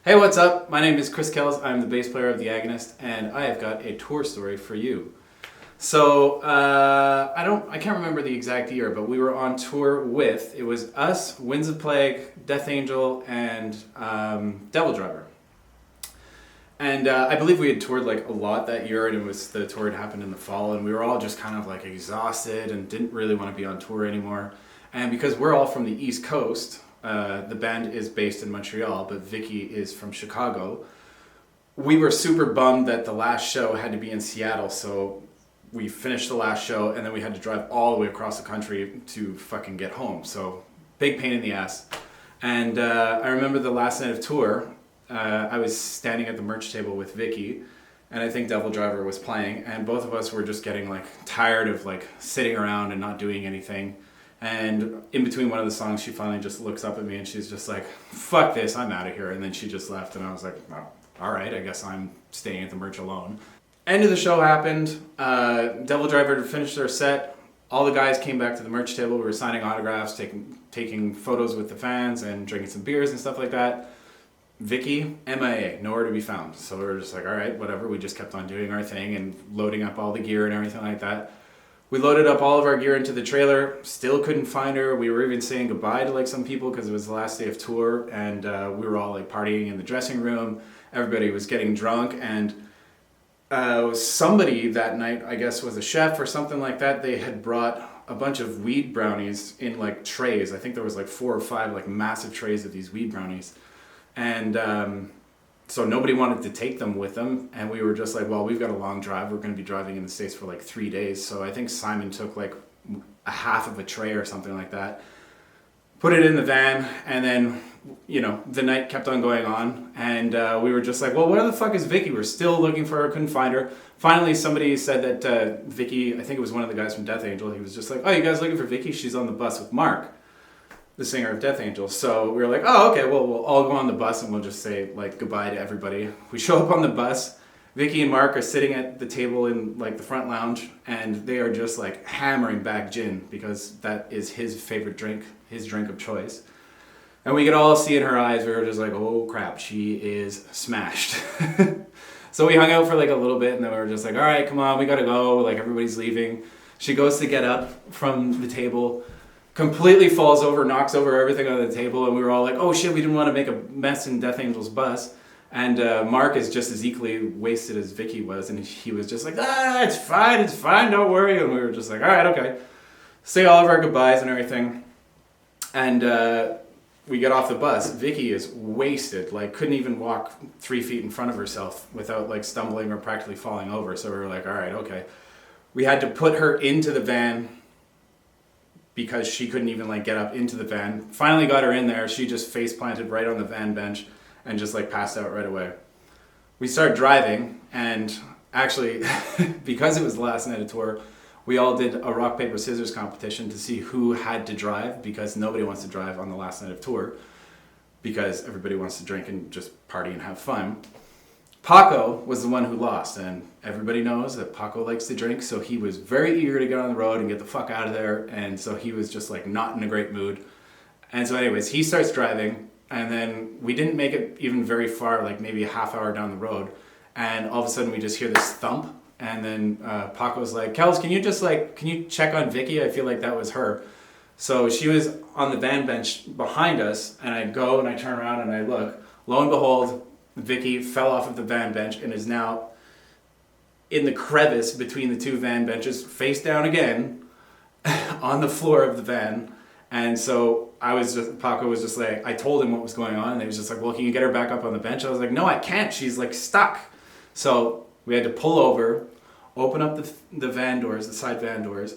Hey, what's up? My name is Chris Kells. I'm the bass player of the Agonist, and I have got a tour story for you. So I can't remember the exact year, but we were on tour with, it was us, Winds of Plague, Death Angel, and Devil Driver. And I believe we had toured like a lot that year, and the tour had happened in the fall, and we were all just kind of like exhausted and didn't really want to be on tour anymore. And because we're all from the East Coast, the band is based in Montreal, but Vicky is from Chicago. We were super bummed that the last show had to be in Seattle, so we finished the last show and then we had to drive all the way across the country to fucking get home. So big pain in the ass. And I remember the last night of tour, I was standing at the merch table with Vicky, and I think Devil Driver was playing, and both of us were just getting like tired of like sitting around and not doing anything. And in between one of the songs, she finally just looks up at me and she's just like, fuck this, I'm out of here. And then she just left, and I was like, oh, all right, I guess I'm staying at the merch alone. End of the show happened. Devil Driver finished their set. All the guys came back to the merch table. We were signing autographs, taking photos with the fans and drinking some beers and stuff like that. Vicky, MIA, nowhere to be found. So we were just like, all right, whatever. We just kept on doing our thing and loading up all the gear and everything like that. We loaded up all of our gear into the trailer, still couldn't find her. We were even saying goodbye to like some people because it was the last day of tour, and we were all like partying in the dressing room. Everybody was getting drunk, and somebody that night, I guess was a chef or something like that, they had brought a bunch of weed brownies in like trays. I think there was like 4 or 5 like massive trays of these weed brownies. And so nobody wanted to take them with them, and we were just like, well, we've got a long drive. We're going to be driving in the States for like 3 days. So I think Simon took like a half of a tray or something like that, put it in the van, and then, you know, the night kept on going on, and we were just like, well, where the fuck is Vicky? We're still looking for her, couldn't find her. Finally, somebody said that Vicky, I think it was one of the guys from Death Angel, he was just like, oh, you guys looking for Vicky? She's on the bus with Mark, the singer of Death Angel. So we were like, oh, okay, well, we'll all go on the bus and we'll just say like goodbye to everybody. We show up on the bus. Vicky and Mark are sitting at the table in like the front lounge, and they are just like hammering back gin because that is his favorite drink, his drink of choice. And we could all see in her eyes, we were just like, oh crap, she is smashed. So we hung out for like a little bit, and then we were just like, all right, come on, we gotta go. Like everybody's leaving. She goes to get up from the table, completely falls over, knocks over everything on the table, and we were all like, oh shit, we didn't want to make a mess in Death Angel's bus. And Mark is just as equally wasted as Vicky was, and he was just like, it's fine, don't worry. And we were just like, all right, okay. Say all of our goodbyes and everything. And we get off the bus. Vicky is wasted, like couldn't even walk 3 feet in front of herself without like stumbling or practically falling over. So we were like, all right, okay. We had to put her into the van because she couldn't even like get up into the van. Finally got her in there. She just face planted right on the van bench and just like passed out right away. We started driving, and actually because it was the last night of tour, we all did a rock paper scissors competition to see who had to drive, because nobody wants to drive on the last night of tour because everybody wants to drink and just party and have fun. Paco was the one who lost, and everybody knows that Paco likes to drink, so he was very eager to get on the road and get the fuck out of there, and so he was just like not in a great mood. And so anyways, he starts driving, and then we didn't make it even very far, like maybe a half hour down the road, and all of a sudden we just hear this thump, and then Paco's like, Kels, can you check on Vicky? I feel like that was her. So she was on the van bench behind us, and I go and I turn around and I look. Lo and behold, Vicky fell off of the van bench and is now in the crevice between the two van benches, face down again, on the floor of the van. And so Paco was just like, I told him what was going on, and he was just like, well, can you get her back up on the bench? I was like, no, I can't. She's like stuck. So we had to pull over, open up the van doors, the side van doors.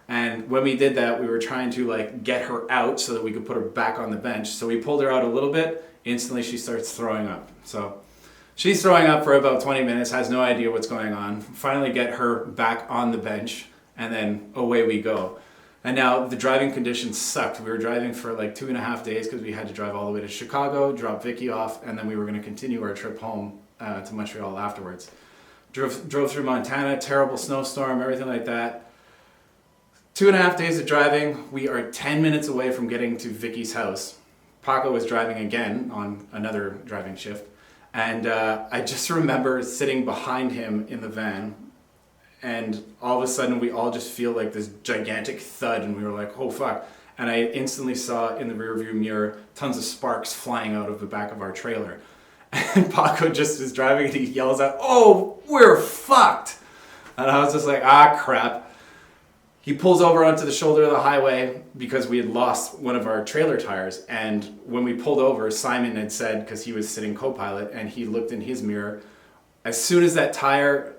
And when we did that, we were trying to like get her out so that we could put her back on the bench. So we pulled her out a little bit. Instantly she starts throwing up. So she's throwing up for about 20 minutes, has no idea what's going on. Finally get her back on the bench, and then away we go. And now the driving conditions sucked. We were driving for like 2.5 days because we had to drive all the way to Chicago, drop Vicky off, and then we were going to continue our trip home to Montreal afterwards. Drove through Montana, terrible snowstorm, everything like that. 2.5 days of driving. We are 10 minutes away from getting to Vicky's house. Paco was driving again on another driving shift. And I just remember sitting behind him in the van, and all of a sudden we all just feel like this gigantic thud, and we were like, oh fuck. And I instantly saw in the rearview mirror tons of sparks flying out of the back of our trailer. And Paco just is driving and he yells out, oh, we're fucked. And I was just like, ah, crap. He pulls over onto the shoulder of the highway because we had lost one of our trailer tires. And when we pulled over, Simon had said, because he was sitting co-pilot, and he looked in his mirror, as soon as that tire,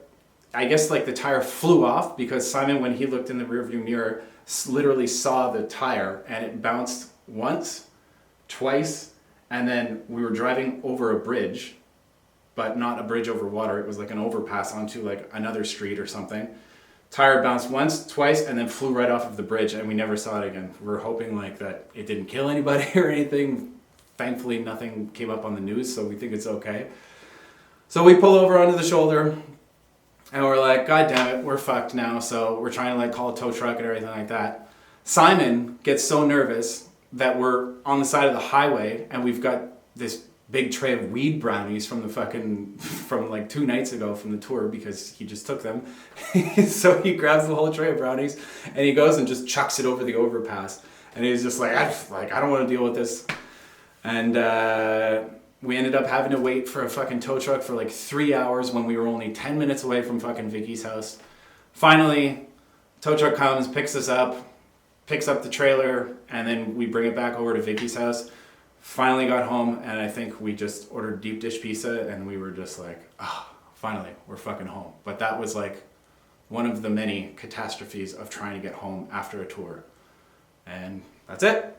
I guess like the tire flew off, because Simon, when he looked in the rearview mirror, literally saw the tire, and it bounced once, twice, and then we were driving over a bridge, but not a bridge over water. It was like an overpass onto like another street or something. Tire bounced once, twice, and then flew right off of the bridge, and we never saw it again. We were hoping like that it didn't kill anybody or anything. Thankfully, nothing came up on the news, so we think it's okay. So we pull over onto the shoulder, and we're like, God damn it, we're fucked now. So we're trying to like call a tow truck and everything like that. Simon gets so nervous that we're on the side of the highway, and we've got this big tray of weed brownies from like 2 nights ago from the tour, because he just took them. So he grabs the whole tray of brownies and he goes and just chucks it over the overpass. And he's just like, I don't want to deal with this. And we ended up having to wait for a fucking tow truck for like 3 hours when we were only 10 minutes away from fucking Vicky's house. Finally, tow truck comes, picks up the trailer, and then we bring it back over to Vicky's house. Finally got home, and I think we just ordered deep dish pizza, and we were just like, finally, we're fucking home. But that was like one of the many catastrophes of trying to get home after a tour. And that's it.